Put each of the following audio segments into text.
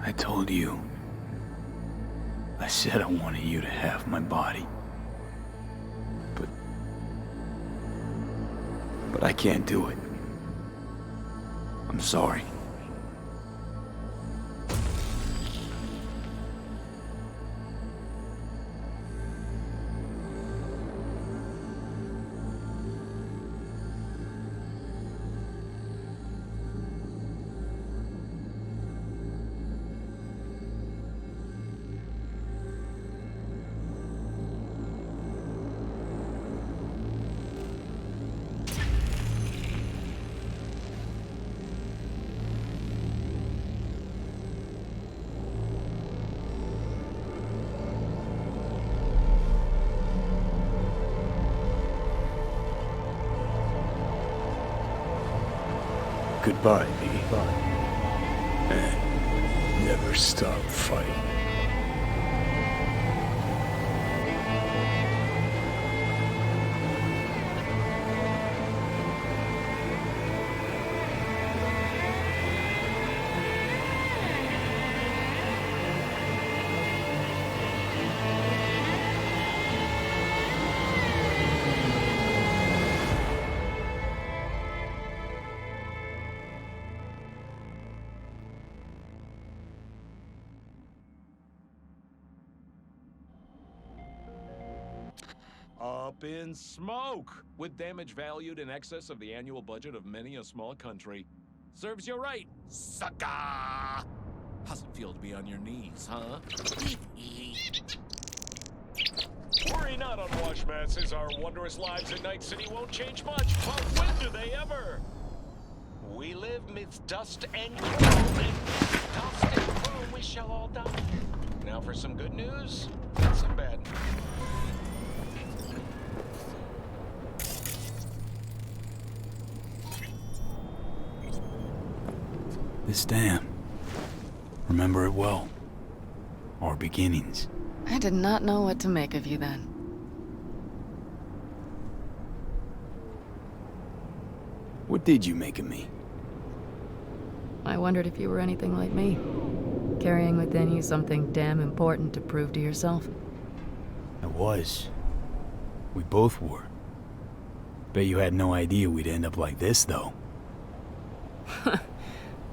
I told you. I said I wanted you to have my body. But I can't do it. I'm sorry. Goodbye, V. And never stop fighting. Up in smoke! With damage valued in excess of the annual budget of many a small country. Serves you right, sucker! How's it feel to be on your knees, huh? Worry not, unwashed masses. Our wondrous lives in Night City won't change much, but when do they ever? We live midst dust and chrome, and dust and chrome we shall all die. Now for some good news, and some bad news. This dam. Remember it well. Our beginnings. I did not know what to make of you then. What did you make of me? I wondered if you were anything like me. Carrying within you something damn important to prove to yourself. I was. We both were. Bet you had no idea we'd end up like this, though.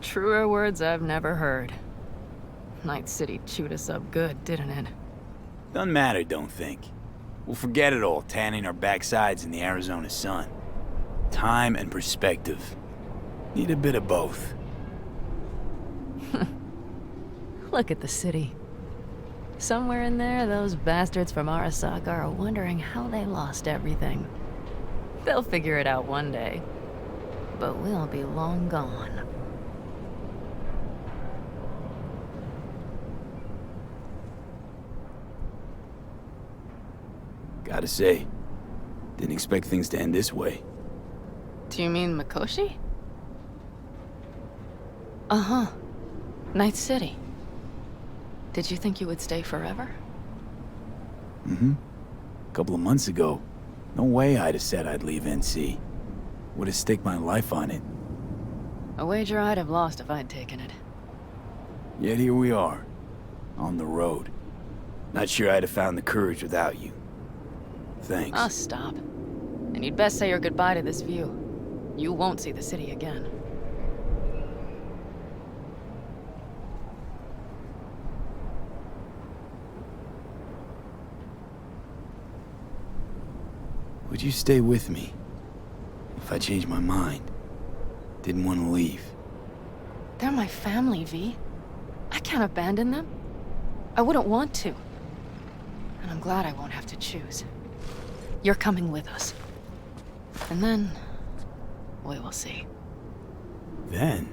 Truer words I've never heard. Night City chewed us up good, didn't it? Doesn't matter, don't think. We'll forget it all, tanning our backsides in the Arizona sun. Time and perspective. Need a bit of both. Look at the city. Somewhere in there, those bastards from Arasaka are wondering how they lost everything. They'll figure it out one day. But we'll be long gone. Gotta say, didn't expect things to end this way. Do you mean Mikoshi? Uh-huh. Night City. Did you think you would stay forever? Mm-hmm. A couple of months ago, no way I'd have said I'd leave NC. Would have staked my life on it. A wager I'd have lost if I'd taken it. Yet here we are, on the road. Not sure I'd have found the courage without you. Thanks. Ah, stop. And you'd best say your goodbye to this view. You won't see the city again. Would you stay with me? If I changed my mind. Didn't want to leave. They're my family, V. I can't abandon them. I wouldn't want to. And I'm glad I won't have to choose. You're coming with us. And then, we will see. Then?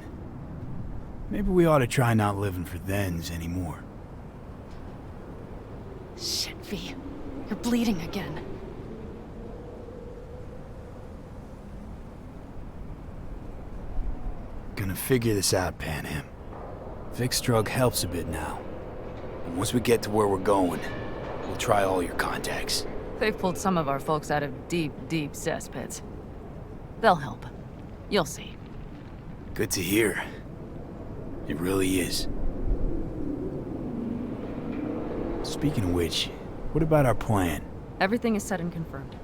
Maybe we ought to try not living for thens anymore. Shit, V. You're bleeding again. Gonna figure this out, Panam. Vic's drug helps a bit now. And once we get to where we're going, we'll try all your contacts. They've pulled some of our folks out of deep, deep cesspits. They'll help. You'll see. Good to hear. It really is. Speaking of which, what about our plan? Everything is set and confirmed.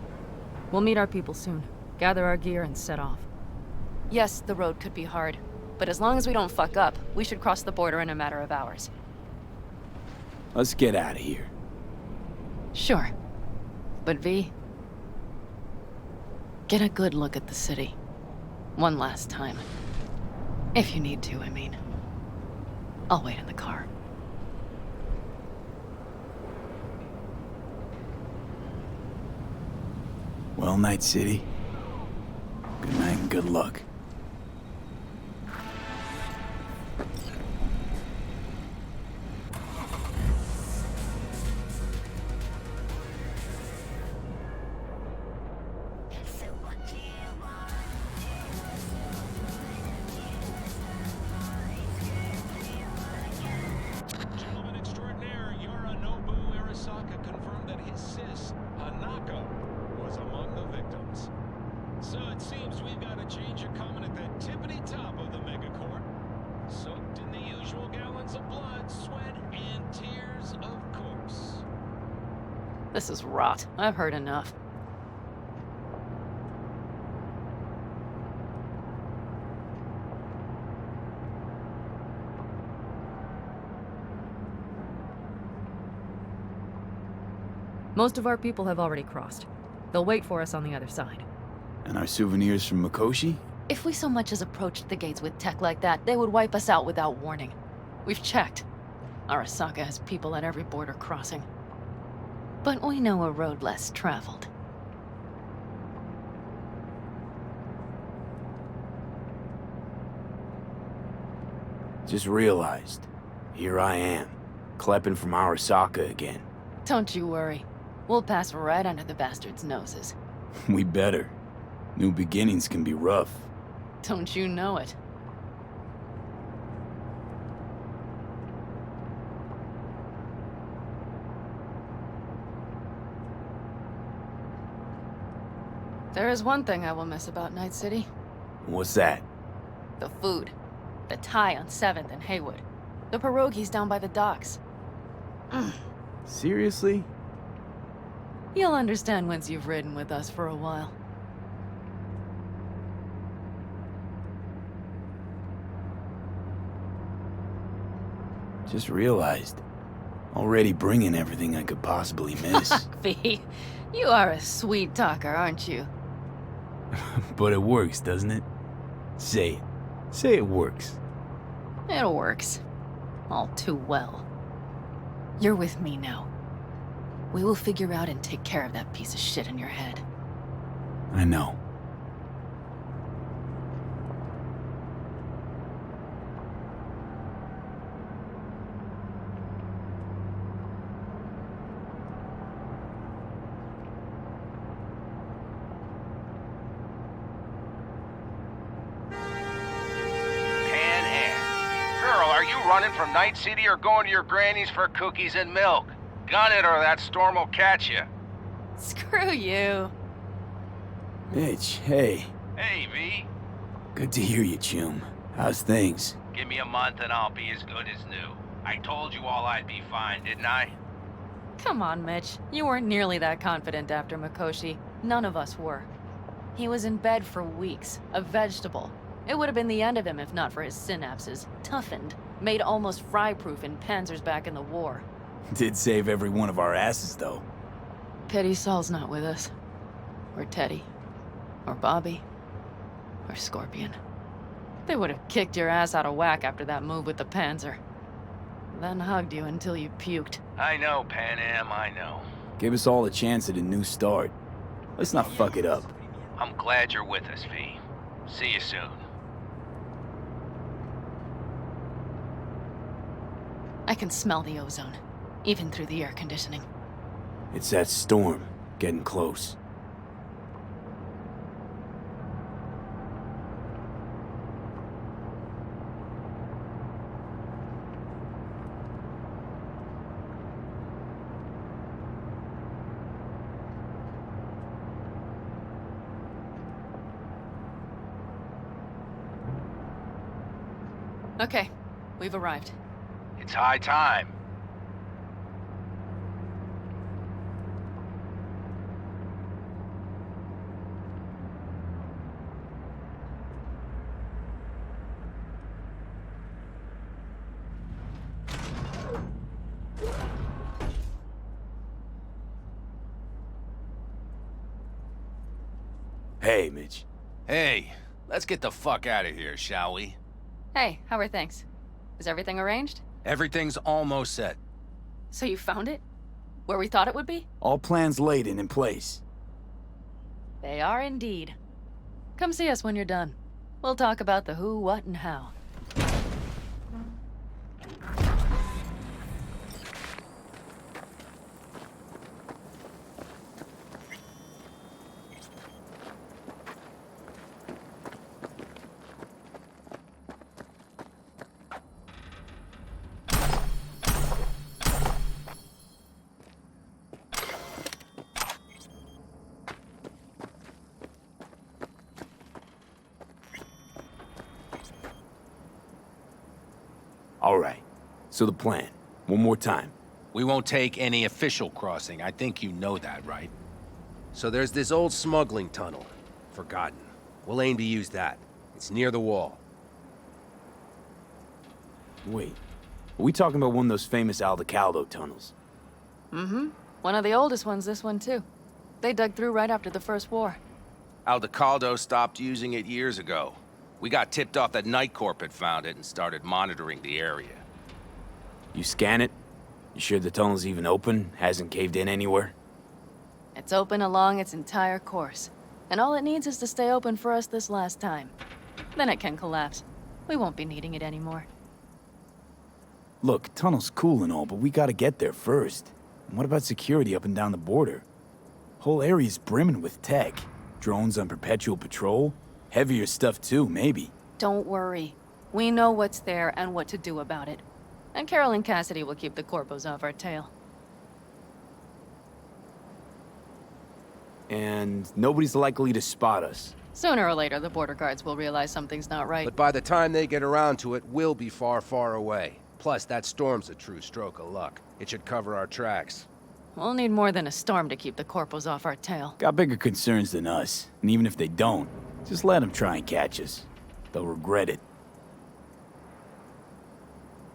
We'll meet our people soon, gather our gear, and set off. Yes, the road could be hard, but as long as we don't fuck up, we should cross the border in a matter of hours. Let's get out of here. Sure. But V, get a good look at the city. One last time. If you need to, I mean. I'll wait in the car. Well, Night City. Good night and good luck. Gentleman extraordinaire, Yorinobu Arasaka confirmed that his sis, Hanako, was among the victims. So it seems we've got a change of common at that tippity top of the megacorp. Soaked in the usual gallons of blood, sweat, and tears, of course. This is rot. I've heard enough. Most of our people have already crossed. They'll wait for us on the other side. And our souvenirs from Mikoshi? If we so much as approached the gates with tech like that, they would wipe us out without warning. We've checked. Arasaka has people at every border crossing. But we know a road less traveled. Just realized. Here I am, klepping from Arasaka again. Don't you worry. We'll pass right under the bastards' noses. We better. New beginnings can be rough. Don't you know it? There is one thing I will miss about Night City. What's that? The food. The Thai on 7th and Haywood. The pierogies down by the docks. Seriously? You'll understand once you've ridden with us for a while. Just realized. Already bringing everything I could possibly miss. V, you are a sweet talker, aren't you? But it works, doesn't it? Say it. Say it works. It works. All too well. You're with me now. We will figure out and take care of that piece of shit in your head. I know. Panam. Girl, are you running from Night City or going to your granny's for cookies and milk? Gun it or that storm will catch you. Screw you. Mitch, hey. Hey, V. Good to hear you, chum. How's things? Give me a month and I'll be as good as new. I told you all I'd be fine, didn't I? Come on, Mitch. You weren't nearly that confident after Mikoshi. None of us were. He was in bed for weeks, a vegetable. It would have been the end of him if not for his synapses. Toughened, made almost fry-proof in panzers back in the war. Did save every one of our asses, though. Pity Saul's not with us. Or Teddy. Or Bobby. Or Scorpion. They would have kicked your ass out of whack after that move with the Panzer. Then hugged you until you puked. I know, Panam, I know. Give us all a chance at a new start. Let's not fuck it up. I'm glad you're with us, V. See you soon. I can smell the ozone, even through the air conditioning. It's that storm, getting close. Okay, we've arrived. It's high time. pay, Mitch. Hey, let's get the fuck out of here, shall we? Hey, how are things? Is everything arranged? Everything's almost set. So you found it? Where we thought it would be? All plans laid and in place. They are indeed. Come see us when you're done. We'll talk about the who, what, and how. All right. So the plan. One more time. We won't take any official crossing. I think you know that, right? So there's this old smuggling tunnel. Forgotten. We'll aim to use that. It's near the wall. Wait. Are we talking about one of those famous Aldecaldo tunnels? Mm-hmm. One of the oldest ones, this one too. They dug through right after the First War. Aldecaldos stopped using it years ago. We got tipped off that Night Corp had found it and started monitoring the area. You scan it? You sure the tunnel's even open? Hasn't caved in anywhere? It's open along its entire course. And all it needs is to stay open for us this last time. Then it can collapse. We won't be needing it anymore. Look, tunnel's cool and all, but we gotta get there first. And what about security up and down the border? Whole area's brimming with tech. Drones on perpetual patrol. Heavier stuff too, maybe. Don't worry. We know what's there and what to do about it. And Carol and Cassidy will keep the corpos off our tail. And nobody's likely to spot us. Sooner or later, the border guards will realize something's not right. But by the time they get around to it, we'll be far, far away. Plus, that storm's a true stroke of luck. It should cover our tracks. We'll need more than a storm to keep the corpos off our tail. Got bigger concerns than us. And even if they don't, just let them try and catch us. They'll regret it.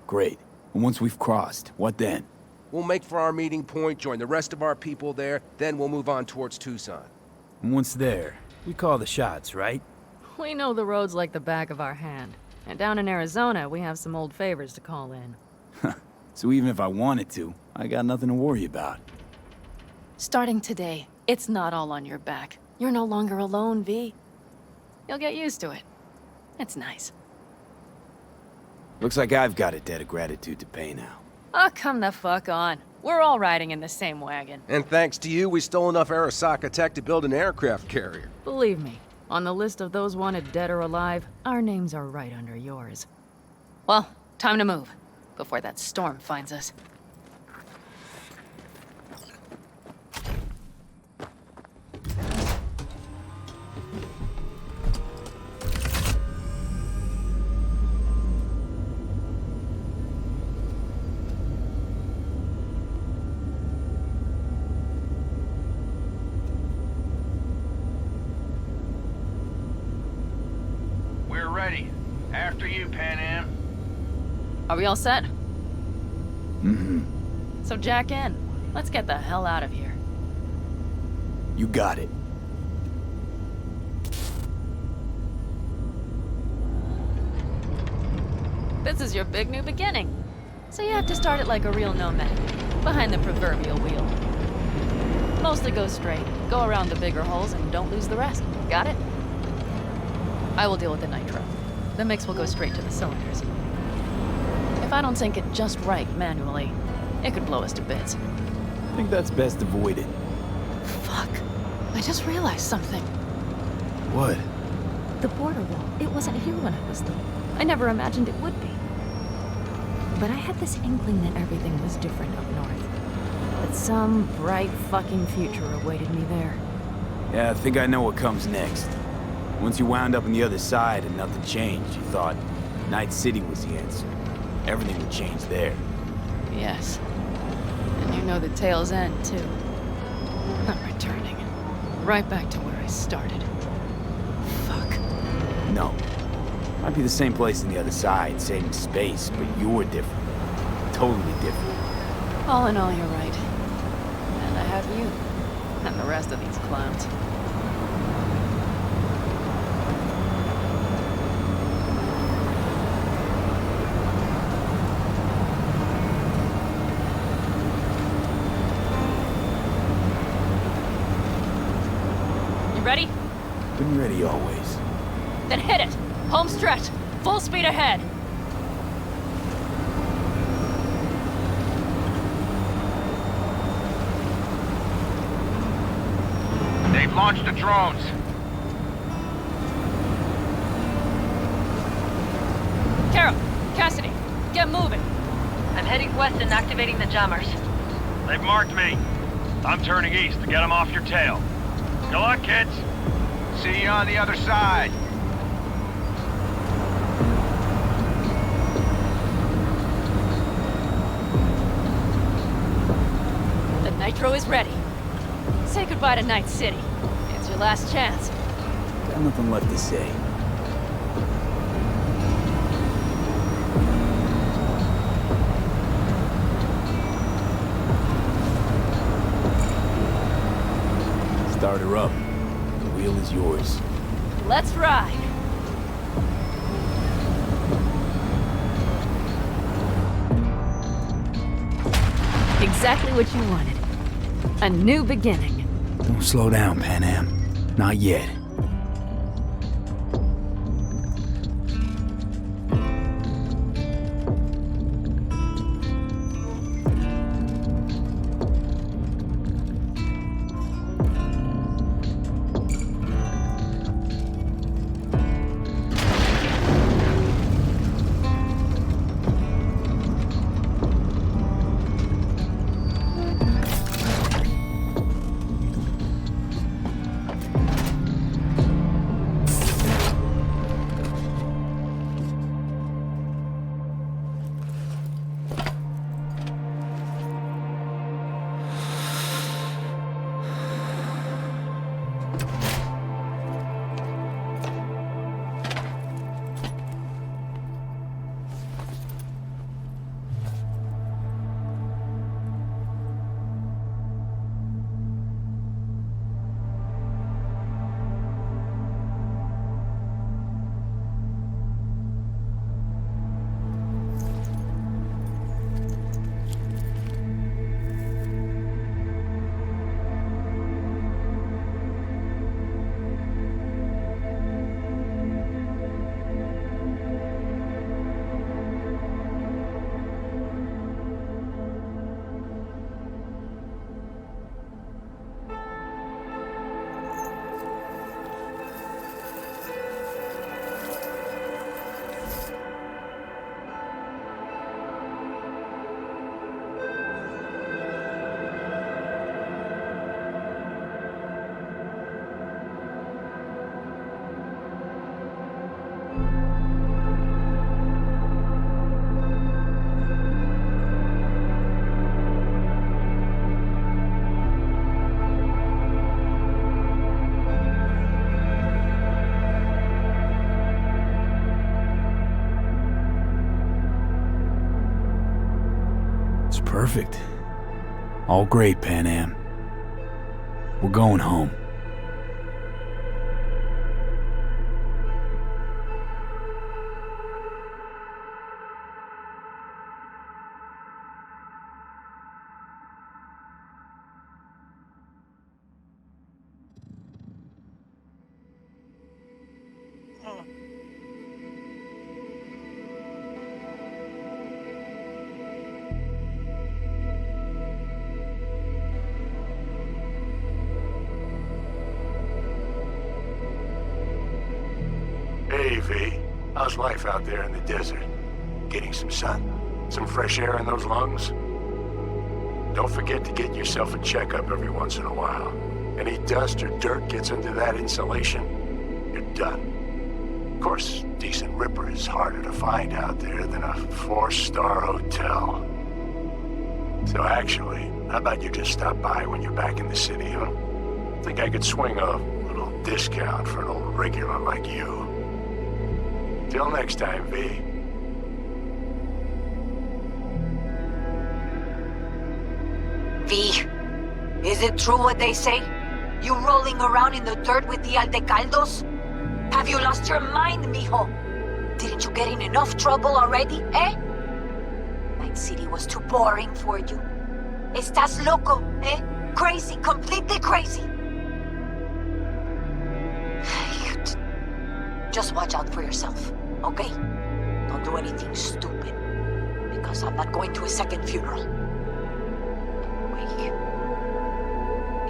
Great. And once we've crossed, what then? We'll make for our meeting point, join the rest of our people there, then we'll move on towards Tucson. And once there, we call the shots, right? We know the roads like the back of our hand. And down in Arizona, we have some old favors to call in. So even if I wanted to, I got nothing to worry about. Starting today, it's not all on your back. You're no longer alone, V. You'll get used to it. It's nice. Looks like I've got a debt of gratitude to pay now. Oh, come the fuck on. We're all riding in the same wagon. And thanks to you, we stole enough Arasaka tech to build an aircraft carrier. Believe me, on the list of those wanted dead or alive, our names are right under yours. Well, time to move, before that storm finds us. We're ready. After you, Panam. Are we all set? Mm-hmm. So jack in. Let's get the hell out of here. You got it. This is your big new beginning. So you have to start it like a real nomad, behind the proverbial wheel. Mostly go straight, go around the bigger holes, and don't lose the rest. Got it? I will deal with the nitro. The mix will go straight to the cylinders. If I don't sync it just right manually, it could blow us to bits. I think that's best avoided. Fuck. I just realized something. What? The border wall, it wasn't here when I was little. I never imagined it would be. But I had this inkling that everything was different up north. That some bright fucking future awaited me there. Yeah, I think I know what comes next. Once you wound up on the other side and nothing changed, you thought Night City was the answer. Everything would change there. Yes. And you know the tale's end, too. I'm returning. Right back to where I started. Fuck. No. Might be the same place on the other side, same space, but you're different. Totally different. All in all, you're right. And I have you. And the rest of these clowns. ready? Been ready always. Then hit it! Home stretch! Full speed ahead! They've launched the drones. Carol! Cassidy! Get moving! I'm heading west and activating the jammers. They've marked me. I'm turning east to get them off your tail. Good luck, kids. See you on the other side. The nitro is ready. Say goodbye to Night City. It's your last chance. Got nothing left to say. Start her up. The wheel is yours. Let's ride! Exactly what you wanted. A new beginning. Don't slow down, Panam. Not yet. Perfect. All great, Panam. We're going home. Hey, V. How's life out there in the desert? Getting some sun? Some fresh air in those lungs? Don't forget to get yourself a checkup every once in a while. Any dust or dirt gets into that insulation, you're done. Of course, decent ripper is harder to find out there than a 4-star hotel. So actually, how about you just stop by when you're back in the city, huh? Think I could swing a little discount for an old regular like you. Till next time, V. V, is it true what they say? You rolling around in the dirt with the Aldecaldos? Have you lost your mind, mijo? Didn't you get in enough trouble already, eh? Night City was too boring for you. Estás loco, eh? Crazy, completely crazy. Just watch out for yourself, okay? Don't do anything stupid, because I'm not going to a second funeral. Wait.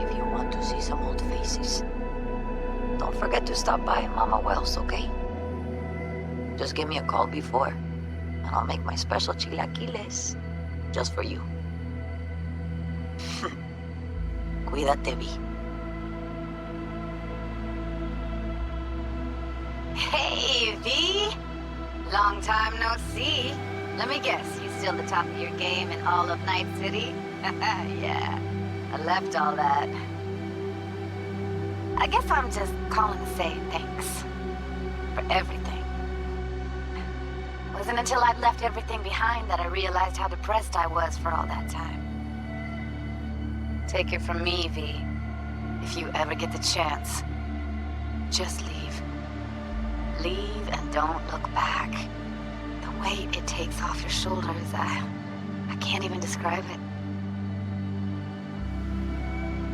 If you want to see some old faces, don't forget to stop by Mama Wells, okay? Just give me a call before, and I'll make my special chilaquiles just for you. Cuídate, Vi. Hey, V! Long time no see. Let me guess, you still the top of your game in all of Night City? Yeah, I left all that. I guess I'm just calling to say thanks. For everything. Wasn't until I'd left everything behind that I realized how depressed I was for all that time. Take it from me, V. If you ever get the chance, just leave. Leave and don't look back. The weight it takes off your shoulders, I can't even describe it.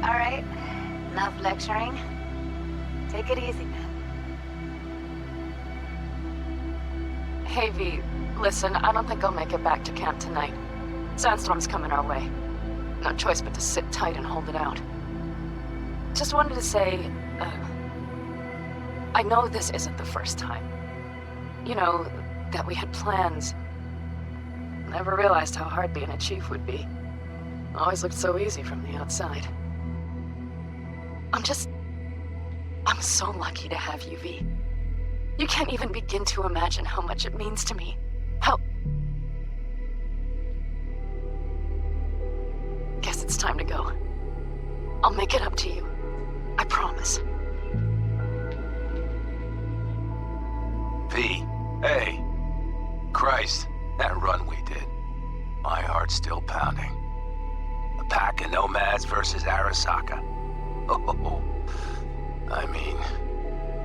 All right, enough lecturing. Take it easy, man. Hey, V, listen, I don't think I'll make it back to camp tonight. Sandstorm's coming our way. No choice but to sit tight and hold it out. Just wanted to say, I know this isn't the first time. You know, that we had plans. Never realized how hard being a chief would be. Always looked so easy from the outside. I'm so lucky to have you, V. You can't even begin to imagine how much it means to me. How... Guess it's time to go. I'll make it up to you. I promise. V, hey. Christ, that run we did. My heart's still pounding. A pack of nomads versus Arasaka. Oh, I mean,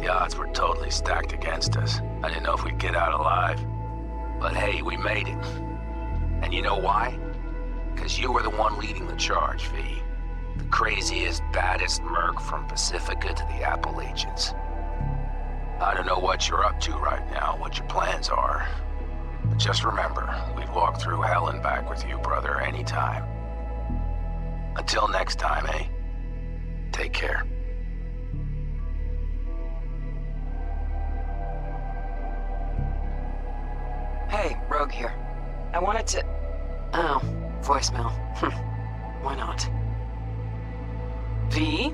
the odds were totally stacked against us. I didn't know if we'd get out alive. But hey, we made it. And you know why? Because you were the one leading the charge, V. The craziest, baddest merc from Pacifica to the Appalachians. I don't know what you're up to right now, what your plans are. But just remember, we'd walk through hell and back with you, brother, anytime. Until next time, eh? Take care. Hey, Rogue here. I wanted to... Oh, voicemail. Why not? V?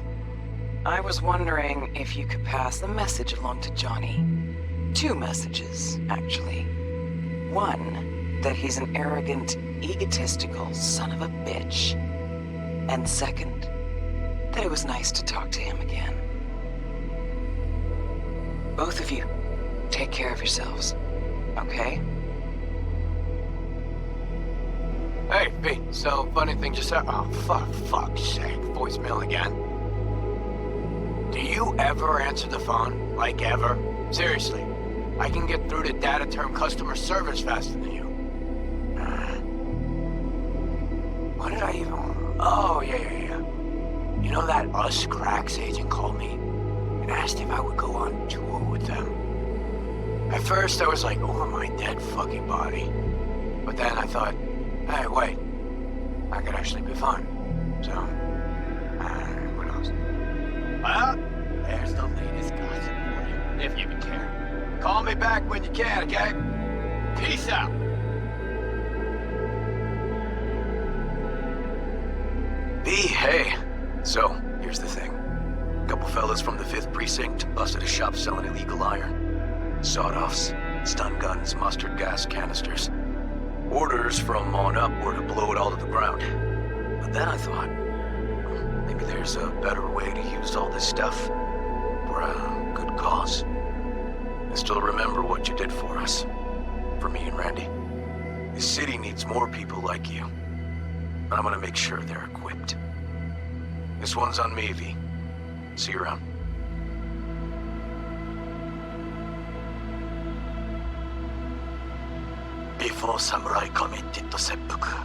I was wondering if you could pass the message along to Johnny. 2 messages, actually. 1, that he's an arrogant, egotistical son of a bitch. And 2nd, that it was nice to talk to him again. Both of you, take care of yourselves, okay? Hey, V, so funny thing just happened. Oh, fuck's sake, voicemail again. Do you ever answer the phone? Like, ever? Seriously, I can get through to data term customer service faster than you. What did I even... Oh, yeah. You know that Us Cracks agent called me and asked if I would go on tour with them. At first, I was like, over my dead fucking body. But then I thought, hey, wait, I could actually be fun. So, what else? Well, there's the latest gossip for you, if you even care. Call me back when you can, okay? Peace out. B, hey. So, here's the thing. A couple fellas from the 5th Precinct busted a shop selling illegal iron. Sawed-offs, stun guns, mustard gas canisters. Orders from on up were to blow it all to the ground. But then I thought, maybe there's a better way to use all this stuff for a good cause. I still remember what you did for us. For me and Randy. This city needs more people like you. And I'm gonna make sure they're equipped. This one's on me, V. See you around. Before samurai committed to seppuku,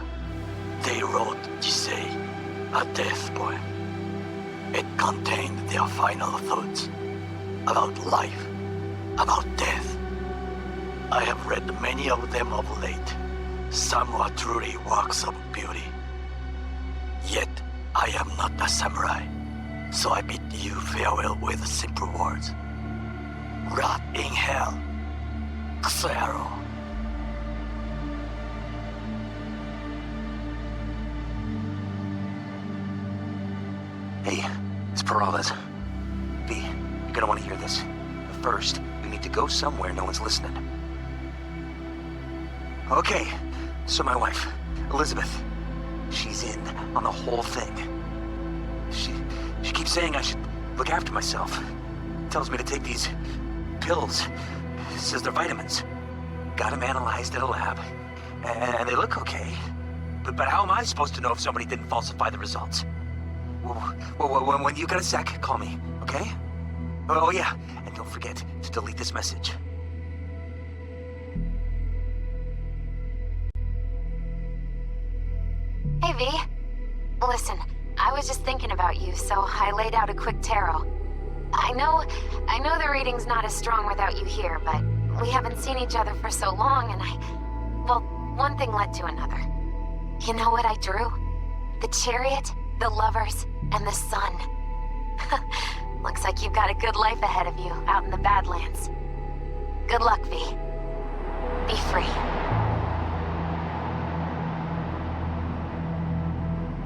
they wrote Jisei, a death poem. It contained their final thoughts about life about death. I have read many of them of late. Some are truly works of beauty. Yet, I am not a samurai, so I bid you farewell with simple words. Rot in hell, Xero. Hey, it's Peralez. V, you're gonna want to hear this. But first, we need to go somewhere no one's listening. Okay, so my wife, Elizabeth, she's in on the whole thing. She keeps saying I should look after myself. Tells me to take these pills. Says they're vitamins. Got them analyzed at a lab. And they look okay. But how am I supposed to know if somebody didn't falsify the results? Well, when you got a sec, call me, okay? Oh yeah, and don't forget to delete this message. Hey, V. Listen, I was just thinking about you, so I laid out a quick tarot. I know the reading's not as strong without you here, but we haven't seen each other for so long, and well, one thing led to another. You know what I drew? The chariot, the lovers, and the sun. Looks like you've got a good life ahead of you out in the Badlands. Good luck, V. Be free.